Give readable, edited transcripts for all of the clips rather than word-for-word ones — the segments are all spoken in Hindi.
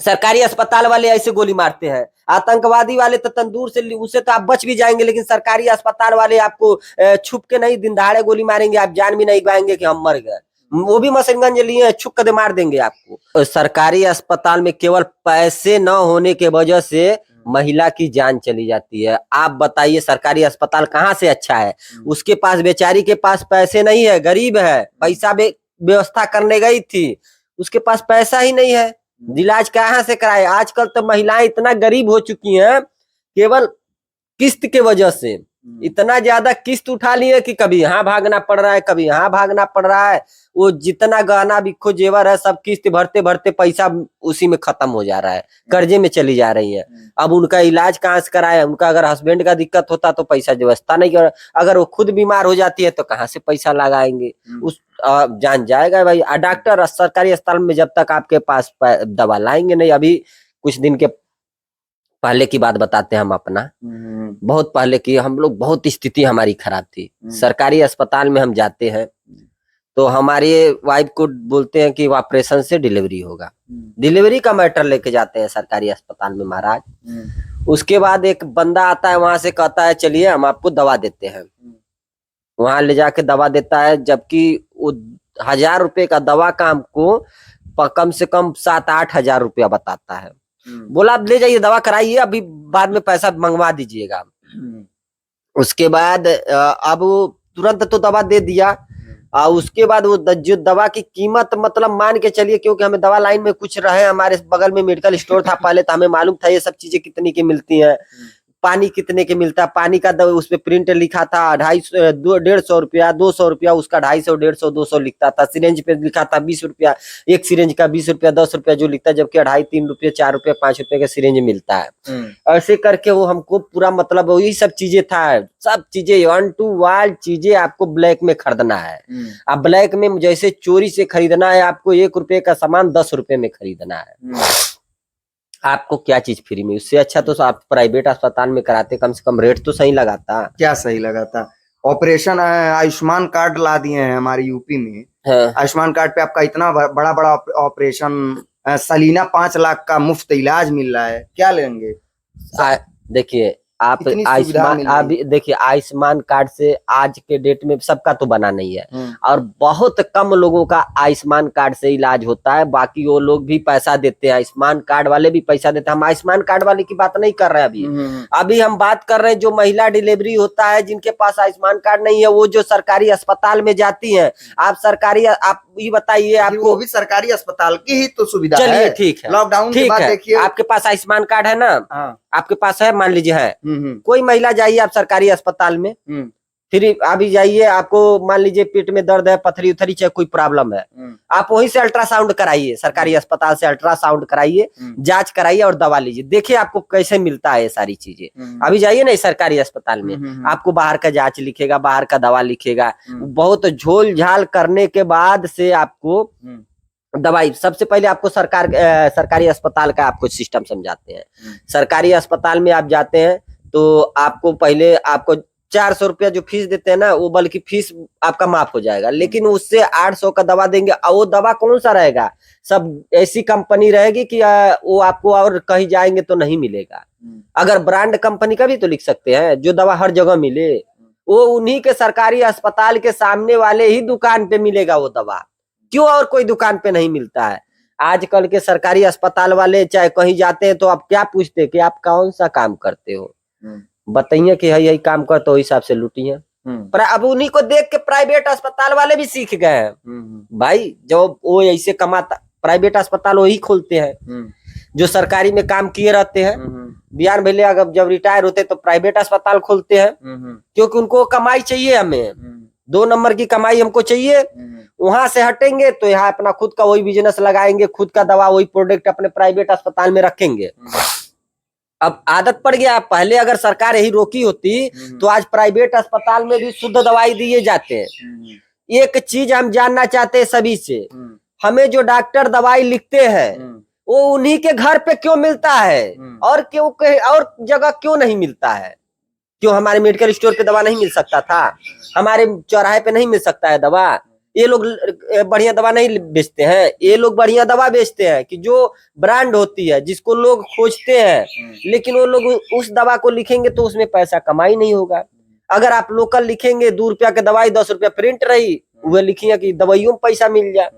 सरकारी अस्पताल वाले ऐसे गोली मारते हैं, आतंकवादी वाले तो तंदूर से उससे तो आप बच भी जाएंगे, लेकिन सरकारी अस्पताल वाले आपको छुप के नहीं, दिन दहाड़े गोली मारेंगे, आप जान भी नहीं पाएंगे कि हम मर गए। वो भी मशीन गन लिए छुप कर मार देंगे आपको। सरकारी अस्पताल में केवल पैसे न होने के वजह से महिला की जान चली जाती है। आप बताइए सरकारी अस्पताल कहाँ से अच्छा है? उसके पास, बेचारी के पास पैसे नहीं है, गरीब है, पैसा व्यवस्था करने गई थी, उसके पास पैसा ही नहीं है, इलाज कहाँ से कराए? आजकल तो महिलाएं इतना गरीब हो चुकी हैं, केवल किस्त के वजह से इतना ज्यादा किस्त उठा लिए कि कभी यहाँ भागना पड़ रहा है, कभी यहाँ भागना पड़ रहा है। वो जितना गहना बिखो जेवर है सब किस्त भरते भरते पैसा उसी में खत्म हो जा रहा है, कर्जे में चली जा रही है। अब उनका इलाज कहाँ से कराए? उनका अगर हस्बैंड का दिक्कत होता तो पैसा व्यवस्था नहीं कर, अगर वो खुद बीमार हो जाती है तो कहाँ से पैसा लगाएंगे? उस जान जाएगा भाई। डॉक्टर सरकारी अस्पताल में जब तक आपके पास दवा लाएंगे नहीं। अभी कुछ दिन के पहले की बात बताते हैं हम अपना, बहुत पहले की, हम लोग बहुत स्थिति हमारी खराब थी। सरकारी अस्पताल में हम जाते हैं तो हमारी वाइफ को बोलते हैं कि ऑपरेशन से डिलीवरी होगा, डिलीवरी का मैटर लेके जाते हैं सरकारी अस्पताल में महाराज। उसके बाद एक बंदा आता है वहां से, कहता है चलिए हम आपको दवा देते हैं, वहां ले जाके दवा देता है, जबकि वो 1000 रुपए का दवा का हमको कम से कम 7-8 हजार रुपया बताता है। बोला आप ले जाइए दवा कराइए, अभी बाद में पैसा मंगवा दीजिएगा। उसके बाद अब तुरंत तो दवा दे दिया, उसके बाद वो जो दवा की कीमत, मतलब मान के चलिए, क्योंकि हमें दवा लाइन में कुछ रहे, हमारे बगल में मेडिकल स्टोर था पहले, तो हमें मालूम था ये सब चीजें कितनी की मिलती हैं, पानी कितने के मिलता है, पानी का उस पे प्रिंट लिखा था 150 रुपया, 200 रुपया, उसका 250, 150, 200 लिखता था। सिरेंज पे लिखा था 20 रुपया, एक सिरेंज का 20 रुपया, 10 रुपया जो लिखता है, जबकि 2.5, 3 रुपये, 4 रुपये, 5 रुपये का सिरेंज मिलता है। ऐसे करके वो हमको पूरा, मतलब वही सब चीजें था, सब चीजें 1 to 1 चीजें आपको ब्लैक में खरीदना है। अब ब्लैक में जैसे चोरी से खरीदना है, आपको 1 रुपये का सामान 10 रुपये में खरीदना है। आपको क्या चीज फ्री में? उससे अच्छा तो आप प्राइवेट अस्पताल में कराते, कम से कम रेट तो सही लगाता। क्या सही लगाता? ऑपरेशन आयुष्मान कार्ड ला दिए हैं हमारे यूपी में। हाँ। आयुष्मान कार्ड पे आपका इतना बड़ा बड़ा ऑपरेशन, सालीना 5 लाख का मुफ्त इलाज मिल रहा है, क्या लेंगे? देखिए आप देखिए आयुष्मान कार्ड से आज के डेट में सबका तो बना नहीं है, और बहुत कम लोगों का आयुष्मान कार्ड से इलाज होता है। बाकी वो लोग भी पैसा देते हैं, आयुष्मान कार्ड वाले भी पैसा देते हैं। हम आयुष्मान कार्ड वाले की बात नहीं कर रहे हैं अभी हम बात कर रहे हैं जो महिला डिलीवरी होता है, जिनके पास आयुष्मान कार्ड नहीं है, वो जो सरकारी अस्पताल में जाती है। आप ये बताइए, आपको वो भी सरकारी अस्पताल की ही तो सुविधा है। चलिए ठीक है, लॉकडाउन के बाद देखिए, आपके पास आयुष्मान कार्ड है ना, आपके पास है, मान लीजिए है, कोई महिला जाइए आप सरकारी अस्पताल में, फिर अभी जाइए, आपको मान लीजिए पेट में दर्द है, पथरी उथरी, चाहे कोई प्रॉब्लम है, आप वहीं से अल्ट्रासाउंड कराइए, सरकारी अस्पताल से अल्ट्रासाउंड कराइए, जांच कराइए और दवा लीजिए, देखिए आपको कैसे मिलता है ये सारी चीजें। अभी जाइए ना सरकारी अस्पताल में, आपको बाहर का जांच लिखेगा, बाहर का दवा लिखेगा, बहुत झोल झाल करने के बाद से आपको दवाई। सबसे पहले आपको सरकारी अस्पताल का आपको सिस्टम समझाते हैं। सरकारी अस्पताल में आप जाते हैं तो आपको पहले 400 रुपया जो फीस देते हैं ना, वो बल्कि फीस आपका माफ हो जाएगा, लेकिन उससे 800 का दवा देंगे। और वो दवा कौन सा रहेगा? सब ऐसी कंपनी रहेगी कि वो आपको और कहीं जाएंगे तो नहीं मिलेगा। अगर ब्रांड कंपनी का भी तो लिख सकते हैं, जो दवा हर जगह मिले, वो उन्हीं के सरकारी अस्पताल के सामने वाले ही दुकान पे मिलेगा वो दवा, क्यों और कोई दुकान पे नहीं मिलता है? आजकल के सरकारी अस्पताल वाले चाहे कहीं जाते हैं तो आप क्या पूछते हैं कि आप कौन सा काम करते हो, बताइए कि यही काम करते हो, हिसाब से लूटिए। पर अब उन्हीं को देख के प्राइवेट अस्पताल वाले भी सीख गए हैं भाई, जो वो ऐसे कमाता, प्राइवेट अस्पताल वही खोलते हैं जो सरकारी में काम किए रहते हैं। बिहार भले अगर जब रिटायर होते तो प्राइवेट अस्पताल खोलते हैं, क्योंकि उनको कमाई चाहिए, हमें 2 नंबर की कमाई हमको चाहिए। वहां से हटेंगे तो यहाँ अपना खुद का वही बिजनेस लगाएंगे, खुद का दवा वही प्रोडक्ट अपने प्राइवेट अस्पताल में रखेंगे। अब आदत पड़ गया। पहले अगर सरकार यही रोकी होती तो आज प्राइवेट अस्पताल में भी शुद्ध दवाई दिए जाते हैं। एक चीज हम जानना चाहते हैं सभी से, हमें जो डॉक्टर दवाई लिखते हैं वो उन्हीं के घर पे क्यों मिलता है, और क्यों और जगह क्यों नहीं मिलता है? क्यों हमारे मेडिकल स्टोर पे दवा नहीं मिल सकता था? हमारे चौराहे पे नहीं मिल सकता है दवा? ये लोग बढ़िया दवा नहीं बेचते हैं, ये लोग बढ़िया दवा बेचते हैं कि जो ब्रांड होती है जिसको लोग खोजते हैं, लेकिन वो लोग उस दवा को लिखेंगे तो उसमें पैसा कमाई नहीं होगा। अगर आप लोकल लिखेंगे 2 रुपया की दवाई 10 रुपया प्रिंट रही, वह लिखिए कि दवाइयों में पैसा मिल जाए।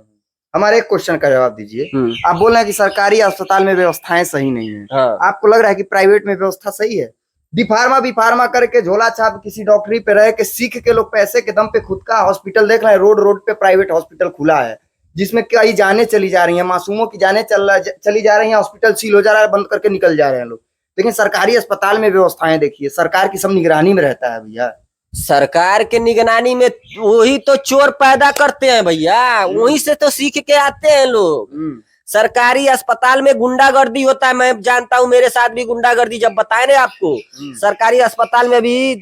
हमारे एक क्वेश्चन का जवाब दीजिए। आप बोल रहे हैं कि सरकारी अस्पताल में व्यवस्थाएं सही नहीं है। हाँ। आपको लग रहा है कि प्राइवेट में व्यवस्था सही है? डी फार्मा करके झोला छाप किसी डॉक्टरी पे रह के सीख के लोग पैसे के दम पे खुद का हॉस्पिटल देख रहे हैं। रोड रोड पे प्राइवेट हॉस्पिटल खुला है जिसमें कई जाने चली जा रही हैं, मासूमों की जाने चली जा रही हैं। हॉस्पिटल सील हो जा रहा है, बंद करके निकल जा रहे हैं लोग। लेकिन सरकारी अस्पताल में व्यवस्थाएं देखिए, सरकार की सब निगरानी में रहता है भैया। सरकार के निगरानी में वही तो चोर पैदा करते हैं भैया, वहीं से तो सीख के आते हैं लोग। सरकारी अस्पताल में गुंडागर्दी होता है, मैं जानता हूं, मेरे साथ भी गुंडागर्दी जब बताए ना आपको। सरकारी अस्पताल में भी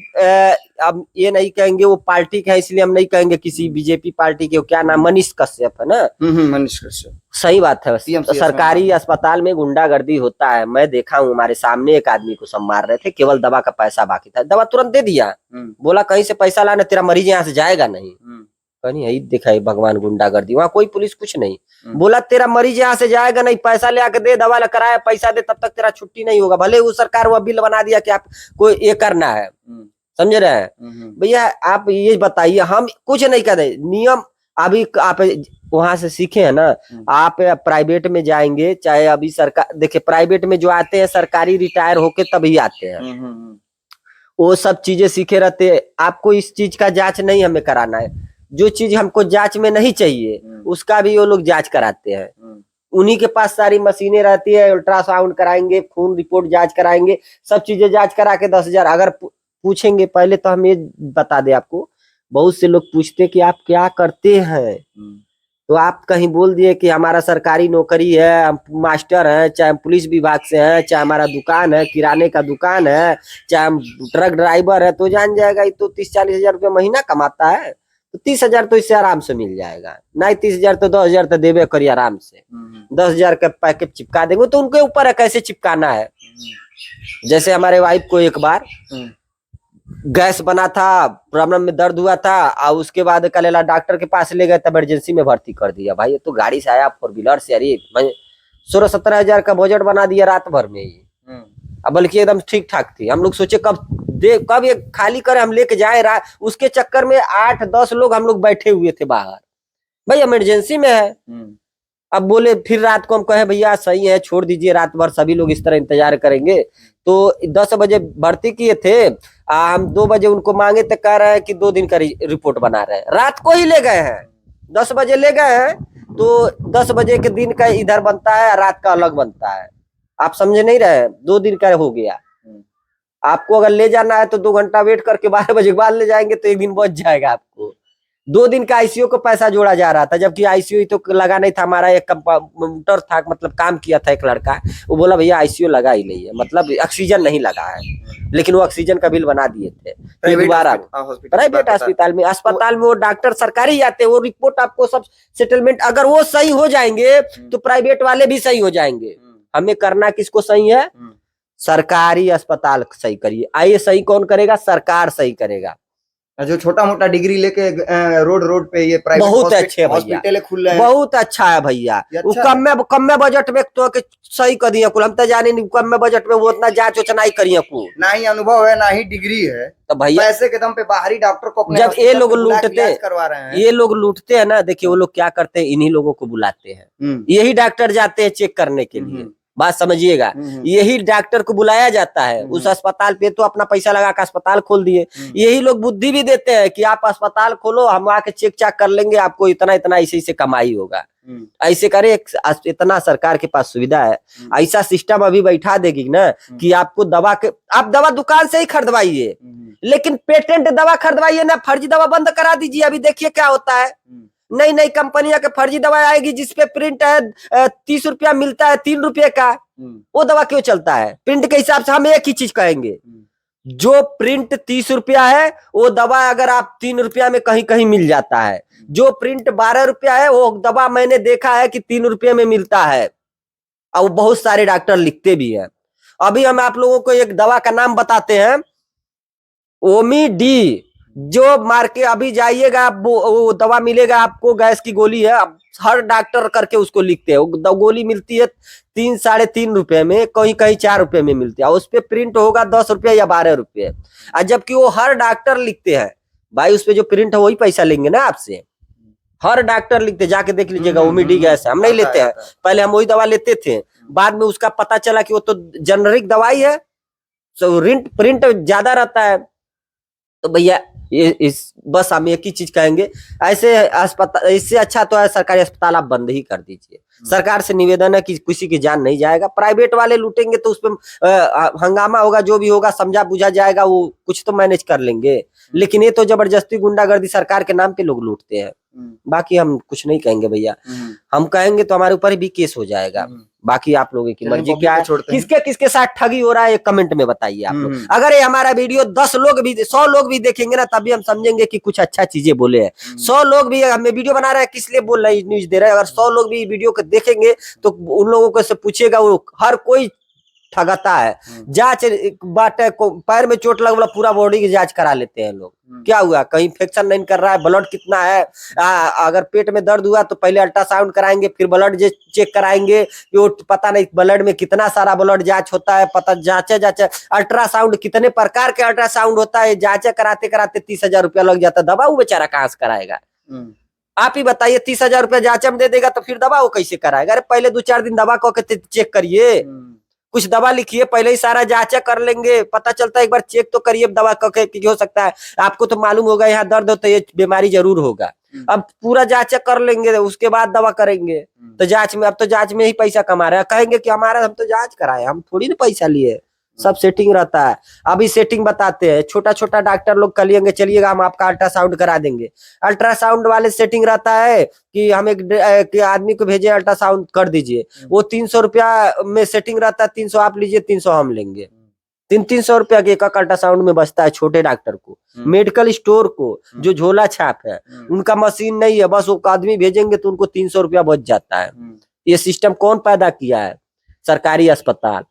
अब ये नहीं कहेंगे वो पार्टी का है, इसलिए हम नहीं कहेंगे किसी बीजेपी पार्टी के, क्या नाम, मनीष कश्यप है ना। मनीष कश्यप, सही बात है। तो सरकारी अस्पताल में गुंडागर्दी होता है, मैं देखा हूँ। हमारे सामने एक आदमी को सब मार रहे थे, केवल दवा का पैसा बाकी था, दवा तुरंत दे दिया, बोला कहीं से पैसा लाना, तेरा मरीज यहाँ से जाएगा नहीं। कहीं यही देखा है भगवान गुंडागर्दी, वहाँ कोई पुलिस कुछ नहीं, बोला तेरा मरीज यहाँ से जाएगा नहीं, पैसा ले आके दे, दवा कराया, पैसा दे, तब तक तेरा छुट्टी नहीं होगा। भले वो सरकार वो बिल बना दिया कि आपको ये करना है, समझ रहे हैं भैया। आप ये बताइए, हम कुछ नहीं कर रहे, नियम अभी आप वहां से सीखे है ना। आप प्राइवेट में जाएंगे, चाहे अभी सरकार, देखिए प्राइवेट में जो आते हैं सरकारी रिटायर होके तभी आते हैं, वो सब चीजें सीखे रहते हैं। आपको इस चीज का जांच नहीं हमें कराना है, जो चीज हमको जांच में नहीं चाहिए उसका भी वो लोग जांच कराते हैं। उन्हीं के पास सारी मशीनें रहती है, अल्ट्रासाउंड कराएंगे, खून रिपोर्ट जांच कराएंगे, सब चीजें जांच करा के 10,000 अगर पूछेंगे। पहले तो हम ये बता दे आपको, बहुत से लोग पूछते कि आप क्या करते हैं, तो आप कहीं बोल दिए कि हमारा सरकारी नौकरी है, हम मास्टर हैं, चाहे हम पुलिस विभाग से हैं, चाहे हमारा दुकान है, किराने का दुकान है, चाहे हम ट्रक ड्राइवर है, तो जान जाएगा ये तो 30-40 हजार रुपया महीना कमाता है, तो 30,000 तो इससे आराम से मिल जाएगा। नहीं 30,000 तो 10,000 तो देवे करिए आराम से, 10,000 का पैकेट चिपका देंगे। तो उनके ऊपर है कैसे चिपकाना है। जैसे हमारे वाइफ को एक बार गैस बना था, प्रॉब्लम में दर्द हुआ था, और उसके बाद कल डॉक्टर के पास ले गए, तब इमरजेंसी में भर्ती कर दिया। भाई ये तो गाड़ी से आया, 4 व्हीलर से, अरे 16-17 हजार का बजट बना दिया रात भर में ही। अब बल्कि एकदम ठीक ठाक थी। हम लोग सोचे कब ये खाली करे, हम लेके जाए। उसके चक्कर में 8-10 लोग हम लोग बैठे हुए थे बाहर, भाई इमरजेंसी में है। अब बोले फिर रात को हम कहे भैया सही है छोड़ दीजिए, रात भर सभी लोग इस तरह इंतजार करेंगे। तो 10 बजे भर्ती किए थे, हम 2 बजे उनको मांगे तो कह रहे हैं कि 2 दिन का रिपोर्ट बना रहे हैं। रात को ही ले गए हैं, 10 बजे ले गए हैं, तो 10 बजे के दिन का इधर बनता है, रात का अलग बनता है। आप समझे नहीं रहे, 2 दिन का हो गया। आपको अगर ले जाना है तो 2 घंटा वेट करके 12 बजे के बाद ले जाएंगे तो 1 दिन बच जाएगा आपको। 2 दिन का आईसीयू को पैसा जोड़ा जा रहा था, जबकि आईसीयू तो लगा नहीं था। हमारा एक कंपाउंडर था, मतलब काम किया था एक लड़का, वो बोला भैया आईसीयू लगा ही नहीं है, मतलब ऑक्सीजन नहीं लगा है, लेकिन वो ऑक्सीजन का बिल बना दिए थे। प्राइवेट अस्पताल में वो डॉक्टर सरकारी आते हैं, वो रिपोर्ट आपको सब सेटलमेंट, अगर वो सही हो जाएंगे तो प्राइवेट वाले भी सही हो जाएंगे। हमें करना किसको सही है, सरकारी अस्पताल सही करिए। आइए सही कौन करेगा, सरकार सही करेगा। जो छोटा मोटा डिग्री लेके रोड रोड पे ये प्राइवेट बहुत अच्छे हॉस्पिटल खुल रहे हैं, वो अच्छा है भैया। अच्छा कम में बजट में तो के सही कर दिया कुल, हम तो जाने नहीं, कम में बजट में वो उतना जांच उच नहीं करिए कुल, ना ही अनुभव है ना ही डिग्री है, तो भैया पैसे के दम पे बाहरी डॉक्टर को अपने जब ये लोग लूटते करवा रहे हैं, ये लोग लूटते हैं ना, देखिए वो लोग क्या करते हैं, इन्हीं लोगों को बुलाते हैं, यही डॉक्टर जाते हैं चेक करने के लिए। बात समझिएगा, यही डॉक्टर को बुलाया जाता है उस अस्पताल पे, तो अपना पैसा लगा कर अस्पताल खोल दिए। यही लोग बुद्धि भी देते हैं कि आप अस्पताल खोलो, हम आके चेक चाक कर लेंगे, आपको इतना इतना ऐसे कमाई होगा, ऐसे करे। इतना सरकार के पास सुविधा है, ऐसा सिस्टम अभी बैठा देगी ना कि आपको आप दवा दुकान से ही खरीदवाइए, लेकिन पेटेंट दवा खरीदवाइए ना, फर्जी दवा बंद करा दीजिए। अभी देखिए क्या होता है, नई नई कंपनियां के फर्जी दवा आएगी जिसपे प्रिंट है 30 रुपया मिलता है 3 रुपये का, वो दवा क्यों चलता है? प्रिंट के हिसाब से हम एक ही चीज कहेंगे, जो प्रिंट 30 रुपया है वो दवा अगर आप 3 रुपया में कहीं कहीं मिल जाता है, जो प्रिंट 12 रुपया है वो दवा मैंने देखा है कि 3 रुपये में मिलता है, और बहुत सारे डॉक्टर लिखते भी हैं। अभी हम आप लोगों को एक दवा का नाम बताते हैं, ओमी डी जो मार के अभी जाइएगा आप, वो दवा मिलेगा आपको, गैस की गोली है, अब हर डॉक्टर करके उसको लिखते हैं, वो गोली मिलती है 3-3.5 रुपए में, कहीं कहीं 4 रुपए में मिलती है, उस पे प्रिंट होगा 10 रुपए या 12 रुपए, और जबकि वो हर डॉक्टर लिखते हैं भाई, उस पे जो प्रिंट है वही पैसा लेंगे ना आपसे, हर डॉक्टर लिखते, जाके देख लीजिएगा, ओमिडी गैस है, हम नहीं लेते हैं, पहले हम वही दवा लेते थे, बाद में उसका पता चला कि वो तो जेनरिक दवाई है, तो प्रिंट ज्यादा रहता है, तो भैया ये इस बस हम एक ही चीज कहेंगे, ऐसे अस्पताल, इससे अच्छा तो है सरकारी अस्पताल आप बंद ही कर दीजिए, सरकार से निवेदन है कि किसी की जान नहीं जाएगा, प्राइवेट वाले लूटेंगे तो उसपे हंगामा होगा, जो भी होगा समझा बुझा जाएगा, वो कुछ तो मैनेज कर लेंगे, लेकिन ये तो जबरदस्ती गुंडागर्दी सरकार के नाम पे लोग लूटते हैं, बाकी हम कुछ नहीं कहेंगे भैया, हम कहेंगे तो हमारे ऊपर भी केस हो जाएगा, बाकी आप लोगों की मर्जी क्या है, किसके किसके साथ ठगी हो रहा है ये कमेंट में बताइए आप लोग, अगर ये हमारा वीडियो 10 लोग भी 100 लोग भी देखेंगे ना, तभी हम समझेंगे कि कुछ अच्छा चीजें बोले हैं, 100 लोग भी हमें वीडियो बना रहे हैं किस लिए बोल रहे हैं, न्यूज दे रहे हैं, अगर 100 लोग भी वीडियो को देखेंगे तो उन लोगों को से पूछेगा, वो हर कोई ठगाता है, जांच बाटे को पैर में चोट लगा पूरा बॉडी की जांच करा लेते हैं लोग, क्या हुआ कहीं इन्फेक्शन नहीं कर रहा है, ब्लड कितना है, अगर पेट में दर्द हुआ तो पहले अल्ट्रासाउंड कराएंगे, फिर ब्लड चेक कराएंगे, वो पता नहीं ब्लड में कितना सारा ब्लड जांच होता है, पता जांचे अल्ट्रासाउंड कितने प्रकार के अल्ट्रासाउंड होता है, जांचे कराते कराते 30,000 रुपया लग जाता है, दवा वो बेचारा कहाँ से कराएगा, आप ही बताइए, 30,000 रुपया जांच में दे देगा तो फिर दवा वो कैसे कराएगा, अरे पहले 2-4 दिन दवा को चेक करिए, कुछ दवा लिखिए, पहले ही सारा जांचा कर लेंगे, पता चलता है एक बार चेक तो करिए दवा की हो सकता है, आपको तो मालूम होगा यहाँ दर्द हो तो ये बीमारी जरूर होगा, अब पूरा जांच कर लेंगे उसके बाद दवा करेंगे, तो जांच में अब तो जांच में ही पैसा कमा रहे हैं, कहेंगे कि हमारा हम तो जांच कराए, हम थोड़ी ना पैसा लिए, सब सेटिंग रहता है, अभी सेटिंग बताते हैं, छोटा छोटा डॉक्टर लोग कहिएंगे चलिएगा हम आपका अल्ट्रासाउंड करा देंगे, अल्ट्रासाउंड वाले सेटिंग रहता है कि हम एक आदमी को भेजे अल्ट्रासाउंड कर दीजिए, वो 300 रुपया में सेटिंग रहता है, 300 आप लीजिए 300 हम लेंगे, 300 रुपया के एक अल्ट्रासाउंड में बचता है छोटे डॉक्टर को, मेडिकल स्टोर को जो झोला छाप है उनका मशीन नहीं है, बस वो आदमी भेजेंगे तो उनको 300 रुपया बच जाता है, ये सिस्टम कौन पैदा किया है, सरकारी अस्पताल,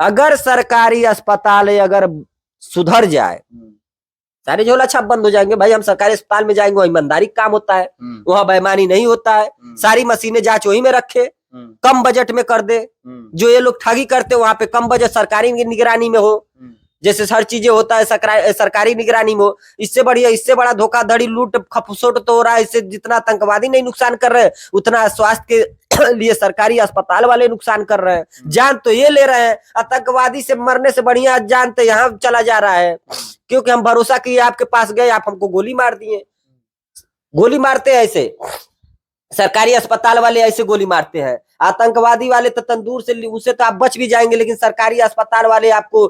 अगर सरकारी अस्पताल अगर सुधर जाए, सारे झोला छाप बंद हो जाएंगे भाई, हम सरकारी अस्पताल में जाएंगे, वहाँ ईमानदारी काम होता है, वहाँ बेईमानी नहीं होता है, सारी मशीनें जांच वही में रखे, कम बजट में कर दे, जो ये लोग ठगी करते वहां पे कम बजट सरकारी निगरानी में हो, जैसे हर चीजें होता है सरकारी निगरानी में हो, इससे बढ़िया इससे बड़ा धोखाधड़ी लूट खपसोट तो हो रहा है, इससे जितना आतंकवादी नहीं नुकसान कर रहे हैं उतना स्वास्थ्य के लिए सरकारी अस्पताल वाले नुकसान कर रहे हैं, जान तो ये ले रहे हैं, आतंकवादी से मरने से बढ़िया जान तो यहाँ चला जा रहा है, क्योंकि हम भरोसा किए आपके पास गए, आप हमको गोली मार दिए, गोली मारते हैं ऐसे सरकारी अस्पताल वाले, ऐसे गोली मारते हैं, आतंकवादी वाले तो तंदूर से उसे तो आप बच भी जाएंगे, लेकिन सरकारी अस्पताल वाले आपको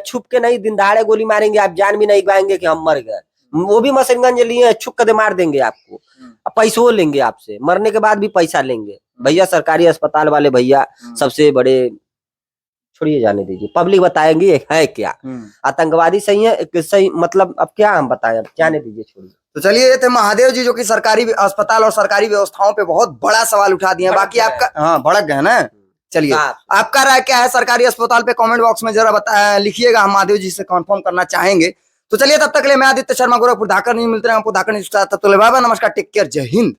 छुप के नहीं दिन दहाड़े गोली मारेंगे, आप जान भी नहीं पाएंगे कि हम मर गए, वो भी मशीन गन लिए छुप कर मार देंगे आपको, पैसों लेंगे आपसे, मरने के बाद भी पैसा लेंगे भैया, सरकारी अस्पताल वाले भैया सबसे बड़े, छोड़िए जाने दीजिए, पब्लिक बताएंगे है क्या, आतंकवादी सही है सही, मतलब अब क्या हम बताएं, अब जाने दीजिए, छोड़िए। तो चलिए, ये थे महादेव जी जो कि सरकारी अस्पताल और सरकारी व्यवस्थाओं पे बहुत बड़ा सवाल उठा दिए, बाकी आपका, हाँ भड़क गए ना, चलिए आपका राय क्या है सरकारी अस्पताल पे कमेंट बॉक्स में जरा लिखिएगा, हम महादेव जी से कंफर्म करना चाहेंगे। तो चलिए तब तक के लिए मैं आदित्य शर्मा गोरखपुर धाकर नहीं मिलते हैं आपको धाकर नहीं, तब तक बाय बाय, नमस्कार, टेक केयर, जय हिंद।